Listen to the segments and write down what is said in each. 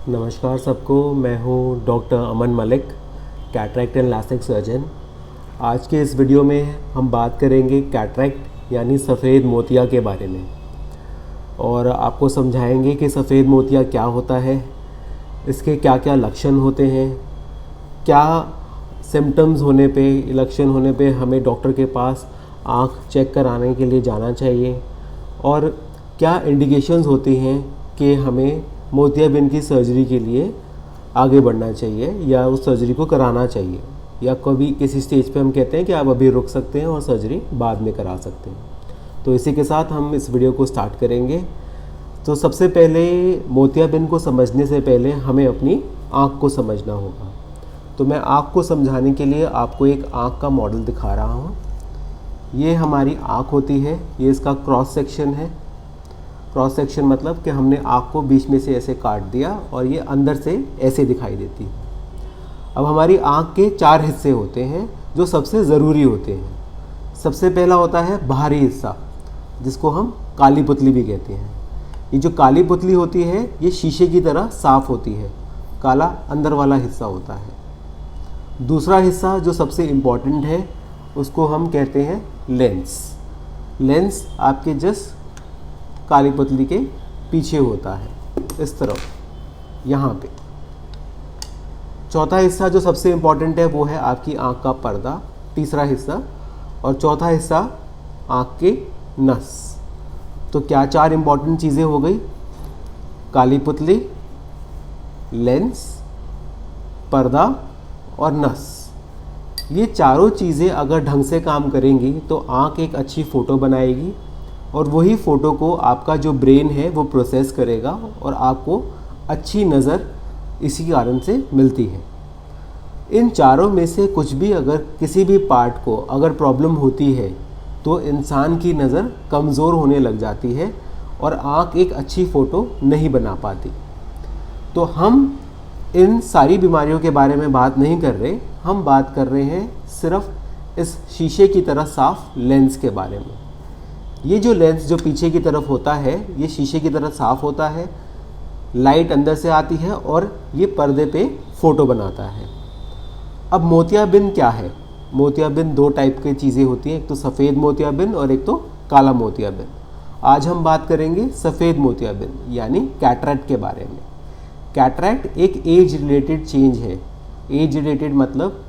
नमस्कार सबको, मैं हूं doctor Aman Malik, cataract and LASIK surgeon. आज के इस वीडियो में हम बात करेंगे कैटरैक्ट यानी सफ़ेद मोतिया के बारे में और आपको समझाएंगे कि सफ़ेद मोतिया क्या होता है, इसके क्या क्या लक्षण होते हैं, क्या सिम्टम्स होने पे, लक्षण होने पे हमें डॉक्टर के पास आँख चेक कराने के लिए जाना चाहिए और क्या इंडिकेशंस होती हैं कि हमें मोतियाबिंद की सर्जरी के लिए आगे बढ़ना चाहिए या उस सर्जरी को कराना चाहिए, या कभी किसी स्टेज पे हम कहते हैं कि आप अभी रुक सकते हैं और सर्जरी बाद में करा सकते हैं। तो इसी के साथ हम इस वीडियो को स्टार्ट करेंगे। तो सबसे पहले मोतियाबिंद को समझने से पहले हमें अपनी आँख को समझना होगा। तो मैं आँख को समझाने के लिए आपको एक आँख का मॉडल दिखा रहा हूँ। ये हमारी आँख होती है, ये इसका क्रॉस सेक्शन है। क्रॉस सेक्शन मतलब कि हमने आँख को बीच में से ऐसे काट दिया और ये अंदर से ऐसे दिखाई देती है। अब हमारी आँख के 4 हिस्से होते हैं जो सबसे ज़रूरी होते हैं। सबसे पहला होता है बाहरी हिस्सा, जिसको हम काली पुतली भी कहते हैं। ये जो काली पुतली होती है ये शीशे की तरह साफ़ होती है, काला अंदर वाला हिस्सा होता है। दूसरा हिस्सा जो सबसे इम्पॉर्टेंट है उसको हम कहते हैं लेंस। लेंस आपके जस्ट काली पुतली के पीछे होता है, इस तरफ यहाँ पे। चौथा हिस्सा जो सबसे इम्पॉर्टेंट है वो है आपकी आँख का पर्दा, तीसरा हिस्सा। और चौथा हिस्सा आँख के नस। तो क्या 4 इम्पॉर्टेंट चीज़ें हो गई? काली पुतली, लेंस, पर्दा और नस। ये चारों चीज़ें अगर ढंग से काम करेंगी तो आँख एक अच्छी फ़ोटो बनाएगी और वही फ़ोटो को आपका जो ब्रेन है वो प्रोसेस करेगा और आपको अच्छी नज़र इसी कारण से मिलती है। इन चारों में से कुछ भी अगर किसी भी पार्ट को अगर प्रॉब्लम होती है तो इंसान की नज़र कमज़ोर होने लग जाती है और आँख एक अच्छी फ़ोटो नहीं बना पाती। तो हम इन सारी बीमारियों के बारे में बात नहीं कर रहे, हम बात कर रहे हैं सिर्फ इस शीशे की तरह साफ लेंस के बारे में। ये जो लेंस जो पीछे की तरफ होता है ये शीशे की तरह साफ़ होता है, लाइट अंदर से आती है और ये पर्दे पे फ़ोटो बनाता है। अब मोतियाबिंद क्या है? मोतियाबिंद 2 टाइप की चीज़ें होती हैं, एक तो सफ़ेद मोतियाबिंद और एक तो काला मोतियाबिंद। आज हम बात करेंगे सफ़ेद मोतियाबिंद यानी कैटरैक्ट के बारे में। कैटरैक्ट एक एज रिलेटेड चेंज है। एज रिलेटेड मतलब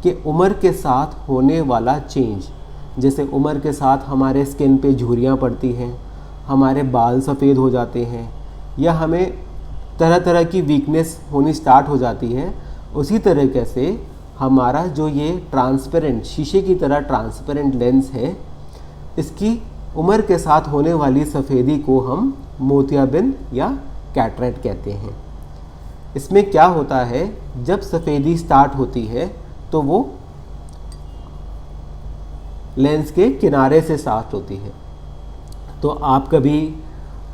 कि उम्र के साथ होने वाला चेंज। जैसे उम्र के साथ हमारे स्किन पे झुर्रियाँ पड़ती हैं, हमारे बाल सफ़ेद हो जाते हैं, या हमें तरह तरह की वीकनेस होनी स्टार्ट हो जाती है। उसी तरीके से हमारा जो ये ट्रांसपेरेंट शीशे की तरह ट्रांसपेरेंट लेंस है, इसकी उम्र के साथ होने वाली सफ़ेदी को हम मोतियाबिंद या कैटरैक्ट कहते हैं। इसमें क्या होता है, जब सफ़ेदी स्टार्ट होती है तो वो लेंस के किनारे से स्टार्ट होती है। तो आप कभी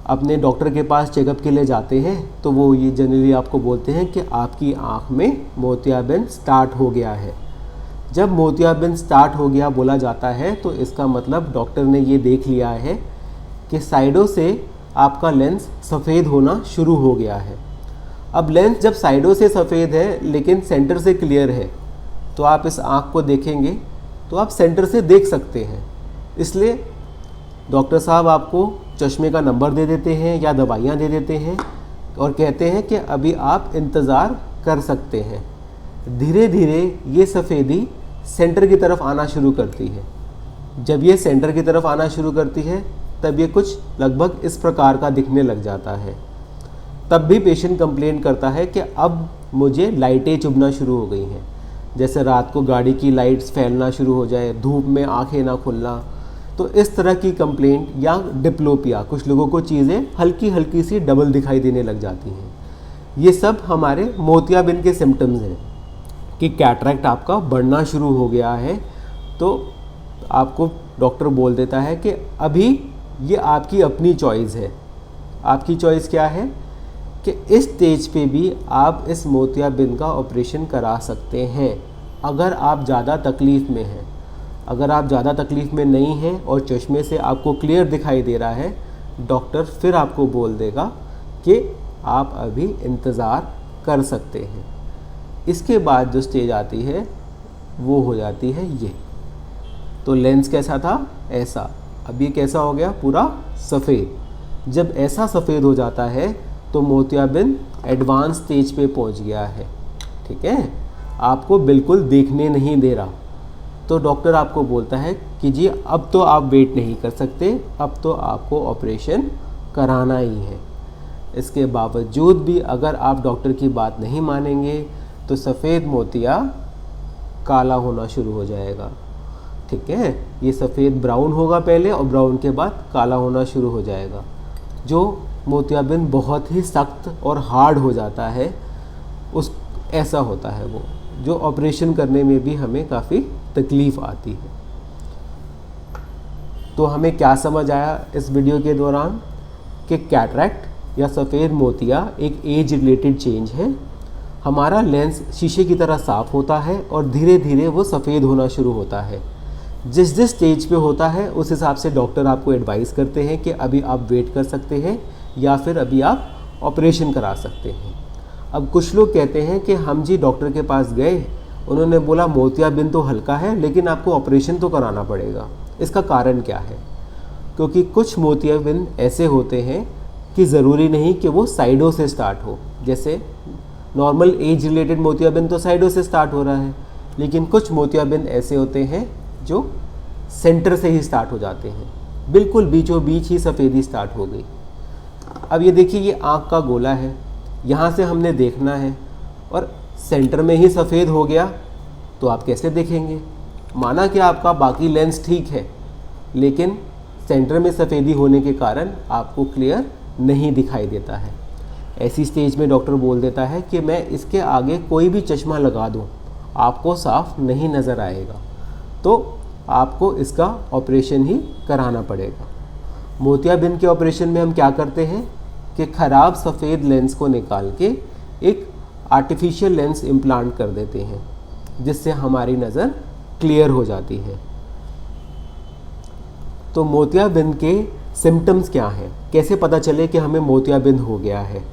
अपने डॉक्टर के पास चेकअप के लिए जाते हैं तो वो ये जनरली आपको बोलते हैं कि आपकी आँख में मोतियाबिंद स्टार्ट हो गया है। जब मोतियाबिंद स्टार्ट हो गया बोला जाता है तो इसका मतलब डॉक्टर ने ये देख लिया है कि साइडों से आपका लेंस सफ़ेद होना शुरू हो गया है। अब लेंस जब साइडों से सफ़ेद है लेकिन सेंटर से क्लियर है, तो आप इस आँख को देखेंगे तो आप सेंटर से देख सकते हैं। इसलिए डॉक्टर साहब आपको चश्मे का नंबर दे देते हैं या दवाइयाँ दे देते हैं और कहते हैं कि अभी आप इंतज़ार कर सकते हैं। धीरे धीरे ये सफ़ेदी सेंटर की तरफ आना शुरू करती है। जब ये सेंटर की तरफ आना शुरू करती है तब ये कुछ लगभग इस प्रकार का दिखने लग जाता है। तब भी पेशेंट कंप्लेन करता है कि अब मुझे लाइटें चुभना शुरू हो गई हैं। जैसे रात को गाड़ी की लाइट्स फैलना शुरू हो जाए, धूप में आंखें ना खुलना। तो इस तरह की कंप्लेंट या डिप्लोपिया, कुछ लोगों को चीज़ें हल्की हल्की सी डबल दिखाई देने लग जाती हैं। ये सब हमारे मोतियाबिंद के सिम्टम्स हैं कि कैटरैक्ट आपका बढ़ना शुरू हो गया है। तो आपको डॉक्टर बोल देता है कि अभी ये आपकी अपनी चॉइस है। आपकी चॉइस क्या है कि इस स्टेज पे भी आप इस मोतियाबिंद का ऑपरेशन करा सकते हैं अगर आप ज़्यादा तकलीफ़ में हैं। अगर आप ज़्यादा तकलीफ़ में नहीं हैं और चश्मे से आपको क्लियर दिखाई दे रहा है, डॉक्टर फिर आपको बोल देगा कि आप अभी इंतज़ार कर सकते हैं। इसके बाद जो स्टेज आती है वो हो जाती है ये। तो लेंस कैसा था? ऐसा। अब ये कैसा हो गया? पूरा सफ़ेद। जब ऐसा सफ़ेद हो जाता है तो मोतियाबिंद एडवांस स्टेज पे पहुंच गया है। ठीक है, आपको बिल्कुल देखने नहीं दे रहा। तो डॉक्टर आपको बोलता है कि जी अब तो आप वेट नहीं कर सकते, अब तो आपको ऑपरेशन कराना ही है। इसके बावजूद भी अगर आप डॉक्टर की बात नहीं मानेंगे तो सफ़ेद मोतिया काला होना शुरू हो जाएगा। ठीक है, ये सफ़ेद ब्राउन होगा पहले और ब्राउन के बाद काला होना शुरू हो जाएगा। जो मोतियाबिंद बहुत ही सख्त और हार्ड हो जाता है, उस ऐसा होता है वो, जो ऑपरेशन करने में भी हमें काफ़ी तकलीफ़ आती है। तो हमें क्या समझ आया इस वीडियो के दौरान कि कैटरैक्ट या सफ़ेद मोतिया एक एज रिलेटेड चेंज है। हमारा लेंस शीशे की तरह साफ़ होता है और धीरे धीरे वो सफ़ेद होना शुरू होता है। जिस जिस स्टेज पे होता है उस हिसाब से डॉक्टर आपको एडवाइस करते हैं कि अभी आप वेट कर सकते हैं या फिर अभी आप ऑपरेशन करा सकते हैं। अब कुछ लोग कहते हैं कि हम जी डॉक्टर के पास गए, उन्होंने बोला मोतियाबिंद तो हल्का है लेकिन आपको ऑपरेशन तो कराना पड़ेगा। इसका कारण क्या है? क्योंकि कुछ मोतियाबिंद ऐसे होते हैं कि ज़रूरी नहीं कि वो साइडों से स्टार्ट हो। जैसे नॉर्मल एज रिलेटेड मोतियाबिंद तो साइडों से स्टार्ट हो रहा है, लेकिन कुछ मोतियाबिंद ऐसे होते हैं जो सेंटर से ही स्टार्ट हो जाते हैं, बिल्कुल बीचों बीच ही सफ़ेदी स्टार्ट हो गई। अब ये देखिए, ये आँख का गोला है, यहाँ से हमने देखना है और सेंटर में ही सफ़ेद हो गया तो आप कैसे देखेंगे? माना कि आपका बाकी लेंस ठीक है, लेकिन सेंटर में सफ़ेदी होने के कारण आपको क्लियर नहीं दिखाई देता है। ऐसी स्टेज में डॉक्टर बोल देता है कि मैं इसके आगे कोई भी चश्मा लगा दूँ, आपको साफ नहीं नज़र आएगा, तो आपको इसका ऑपरेशन ही कराना पड़ेगा। मोतियाबिंद के ऑपरेशन में हम क्या करते हैं कि ख़राब सफ़ेद लेंस को निकाल के एक आर्टिफिशियल लेंस इम्प्लांट कर देते हैं, जिससे हमारी नज़र क्लियर हो जाती है। तो मोतियाबिंद के सिम्टम्स क्या हैं? कैसे पता चले कि हमें मोतियाबिंद हो गया है?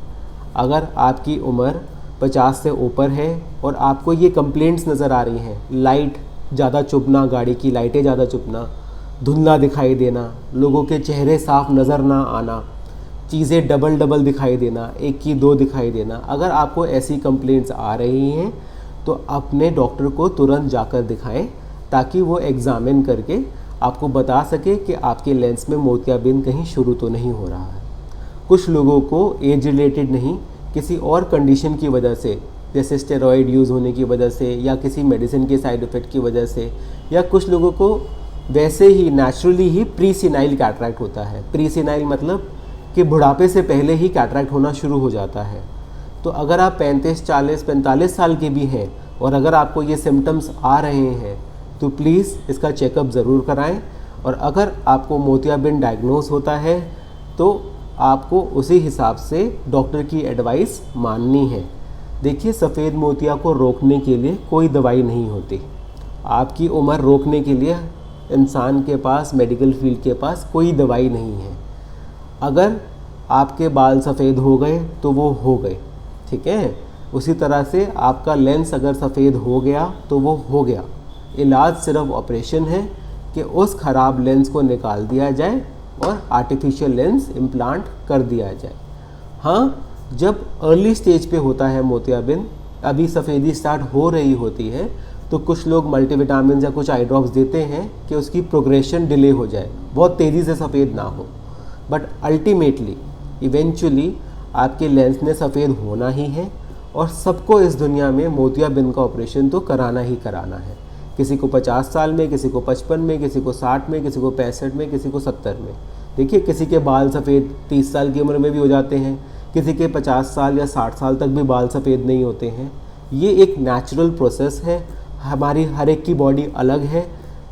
अगर आपकी उम्र 50 से ऊपर है और आपको ये कंप्लेंट्स नज़र आ रही हैं, लाइट ज़्यादा चुभना, गाड़ी की लाइटें ज़्यादा चुभना, धुंधला दिखाई देना, लोगों के चेहरे साफ नज़र ना आना, चीज़ें डबल डबल दिखाई देना, एक की दो दिखाई देना, अगर आपको ऐसी कंप्लेंट्स आ रही हैं तो अपने डॉक्टर को तुरंत जाकर दिखाएं, ताकि वो एग्ज़ामिन करके आपको बता सके कि आपके लेंस में मोतियाबिंद कहीं शुरू तो नहीं हो रहा है। कुछ लोगों को एज रिलेटेड नहीं, किसी और कंडीशन की वजह से, जैसे स्टेरॉइड यूज़ होने की वजह से या किसी मेडिसिन के साइड इफ़ेक्ट की वजह से, या कुछ लोगों को वैसे ही नेचुरली ही प्री सीनाइल कैटरैक्ट होता है। प्री सीनाइल मतलब कि बुढ़ापे से पहले ही कैटरैक्ट होना शुरू हो जाता है। तो अगर आप 35, 40, 45 साल के भी हैं और अगर आपको ये सिम्टम्स आ रहे हैं तो प्लीज़ इसका चेकअप ज़रूर कराएं। और अगर आपको मोतियाबिंद डायग्नोस होता है तो आपको उसी हिसाब से डॉक्टर की एडवाइस माननी है। देखिए, सफ़ेद मोतिया को रोकने के लिए कोई दवाई नहीं होती। आपकी उम्र रोकने के लिए इंसान के पास, मेडिकल फील्ड के पास कोई दवाई नहीं है। अगर आपके बाल सफ़ेद हो गए तो वो हो गए, ठीक है। उसी तरह से आपका लेंस अगर सफ़ेद हो गया तो वो हो गया। इलाज सिर्फ ऑपरेशन है कि उस ख़राब लेंस को निकाल दिया जाए और आर्टिफिशियल लेंस इम्प्लांट कर दिया जाए। हाँ, जब अर्ली स्टेज पे होता है मोतियाबिंद, अभी सफ़ेदी स्टार्ट हो रही होती है, तो कुछ लोग मल्टीविटामिन या कुछ आई ड्रॉप्स देते हैं कि उसकी प्रोग्रेशन डिले हो जाए, बहुत तेज़ी से सफ़ेद ना हो। बट अल्टीमेटली इवेंचुअली आपके लेंस ने सफ़ेद होना ही है और सबको इस दुनिया में मोतियाबिंद का ऑपरेशन तो कराना ही कराना है। किसी को 50 साल में, किसी को 55 में, किसी को 60 में, किसी को 65 में, किसी को 70 में। देखिए, किसी के बाल सफ़ेद 30 साल की उम्र में भी हो जाते हैं, किसी के 50 साल या 60 साल तक भी बाल सफ़ेद नहीं होते हैं। ये एक नेचुरल प्रोसेस है। हमारी हर एक की बॉडी अलग है,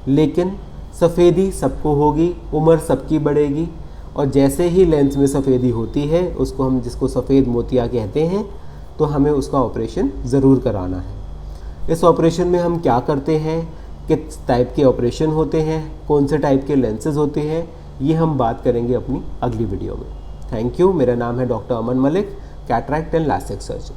लेकिन सफ़ेदी सबको होगी, उम्र सबकी बढ़ेगी और जैसे ही लेंस में सफ़ेदी होती है, उसको हम जिसको सफ़ेद मोतिया कहते हैं, तो हमें उसका ऑपरेशन ज़रूर कराना है। इस ऑपरेशन में हम क्या करते हैं, किस टाइप के ऑपरेशन होते हैं, कौन से टाइप के लेंसेज होते हैं, ये हम बात करेंगे अपनी अगली वीडियो में। Thank you. मेरा नाम है doctor Aman Malik. Cataract and LASIK surgeon.